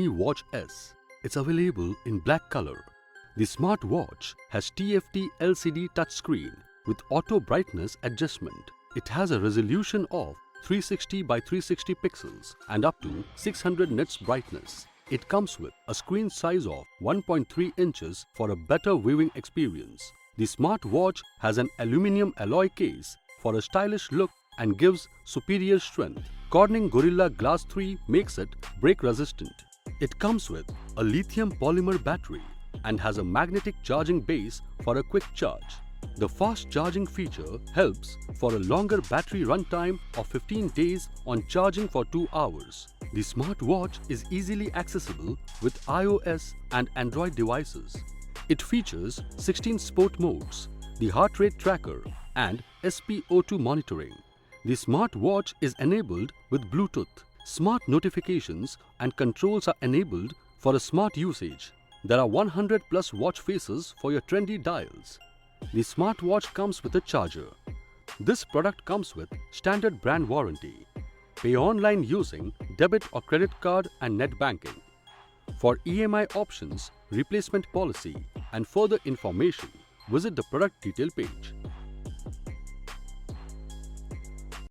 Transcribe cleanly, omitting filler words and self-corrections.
Watch S. It's available in black color. The smartwatch has TFT-LCD touchscreen with auto brightness adjustment. It has a resolution of 360 by 360 pixels and up to 600 nits brightness. It comes with a screen size of 1.3 inches for a better viewing experience. The smartwatch has an aluminum alloy case for a stylish look and gives superior strength. Corning Gorilla Glass 3 makes it break resistant. It comes with a lithium polymer battery and has a magnetic charging base for a quick charge. The fast charging feature helps for a longer battery runtime of 15 days on charging for 2 hours. The smartwatch is easily accessible with iOS and Android devices. It features 16 sport modes, the heart rate tracker and SpO2 monitoring. The smartwatch is enabled with Bluetooth. Smart notifications and controls are enabled for a smart usage. There are 100 plus watch faces for your trendy dials. The smartwatch comes with a charger. This product comes with standard brand warranty. Pay online using debit or credit card and net banking. For EMI options, replacement policy and further information, visit the product detail page.